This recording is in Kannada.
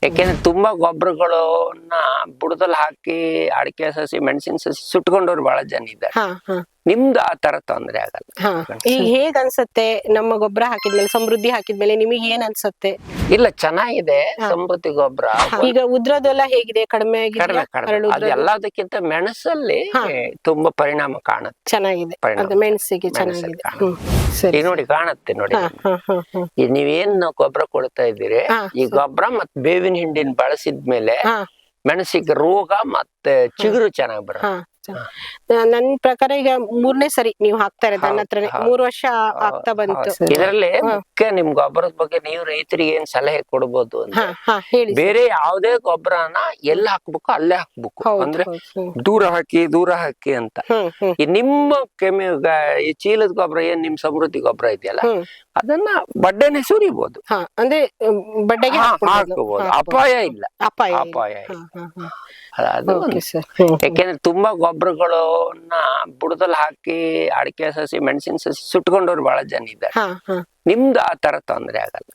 ಯಾಕೆಂದ್ರೆ ತುಂಬಾ ಗೊಬ್ಬರಗಳನ್ನ ಬುಡದಲ್ಲಿ ಹಾಕಿ ಅಡಿಕೆ ಸಸಿ ಮೆಣಸಿನ ಸಸಿ ಸುಟ್ಕೊಂಡವ್ರು ಬಹಳ ಜನ ಇದ್ದಾರೆ. ಹಾ ಹಾ ನಿಮ್ದು ಆ ತರ ತೊಂದ್ರೆ ಆಗಲ್ಲ. ಹಾ ಈಗ ಹೇಗ್ ಅನ್ಸತ್ತೆ ನಮ್ಮ ಗೊಬ್ಬರ ಹಾಕಿದ್ಮೇಲೆ, ಸಮೃದ್ಧಿ ಹಾಕಿದ್ಮೇಲೆ ನಿಮಗೆ ಏನ್ ಅನ್ಸತ್ತೆ? ಇಲ್ಲ, ಚೆನ್ನಾಗಿದೆ ಸಮೃದ್ಧಿ ಗೊಬ್ಬರ. ಈಗ ಉದ್ರೋದೆಲ್ಲ ಹೇಗಿದೆ? ಕಡಿಮೆ ಕಡಿಮೆ ಕಡಿಮೆ ಅದು ಎಲ್ಲದಕ್ಕಿಂತ ಮೆಣಸಲ್ಲಿ ತುಂಬಾ ಪರಿಣಾಮ ಕಾಣುತ್ತೆ. ಚೆನ್ನಾಗಿದೆ, ಅದು ಮೆಣಸಿಗೆ ಚೆನ್ನಾಗಿದೆ. ಈಗ ನೋಡಿ ಕಾಣುತ್ತೆ ನೋಡಿ. ಈಗ ನೀವೇನ್ ಗೊಬ್ಬರ ಕೊಡ್ತಾ ಇದ್ದೀರಿ, ಈ ಗೊಬ್ಬರ ಮತ್ತೆ ಬೇವಿನ ಹಿಂಡಿನ ಬಳಸಿದ್ಮೇಲೆ ಮೆಣಸಿಗೆ ರೋಗ ಮತ್ತೆ ಚಿಗುರು ಚೆನ್ನಾಗಿ ಬರುತ್ತೆ. ನನ್ ಪ್ರಕಾರ ಈಗ 3ನೇ ಸರಿ ನೀವು ಹಾಕ್ತಾ ಇರೋದು ನನ್ನ ಹತ್ರನೇ. 3 ವರ್ಷ ಆಗ್ತಾ ಬಂತು. ಇದರಲ್ಲಿ ಮುಖ್ಯ ನಿಮ್ ಗೊಬ್ಬರದ ಬಗ್ಗೆ ನೀವು ರೈತರಿಗೆ ಏನ್ ಸಲಹೆ ಕೊಡ್ಬೋದು ಅಂದ್ರೆ, ಬೇರೆ ಯಾವ್ದೇ ಗೊಬ್ಬರನ ಎಲ್ಲ ಹಾಕ್ಬೇಕು ಅಲ್ಲೇ ಹಾಕ್ಬೇಕು. ಅಂದ್ರೆ ದೂರ ಹಾಕಿ ಅಂತ. ಈ ನಿಮ್ಮ ಈ ಚೀಲದ ಗೊಬ್ಬರ ಏನ್ ನಿಮ್ ಸಮೃದ್ಧಿ ಗೊಬ್ಬರ ಇದೆಯಲ್ಲ, ಅದನ್ನ ಬಡ್ಡೆನೆ ಸುರಿಬಹುದು. ಅಂದ್ರೆ ಬಡ್ಡೆಗೆ ಹಾಕಬಹುದು, ಅಪಾಯ ಇಲ್ಲ. ಅಪಾಯ ಇಲ್ಲ. ಅದು ಯಾಕೆಂದ್ರೆ ತುಂಬಾ ಗೊಬ್ಬರಗಳನ್ನ ಬುಡದಲ್ಲಿ ಹಾಕಿ ಅಡಿಕೆ ಸಸಿ ಮೆಣಸಿನ ಸಸಿ ಸುಟ್ಕೊಂಡವ್ರು ಬಹಳ ಜನ ಇದ್ದಾರೆ. ನಿಮ್ದು ಆ ತರ ತೊಂದ್ರೆ ಆಗಲ್ಲ.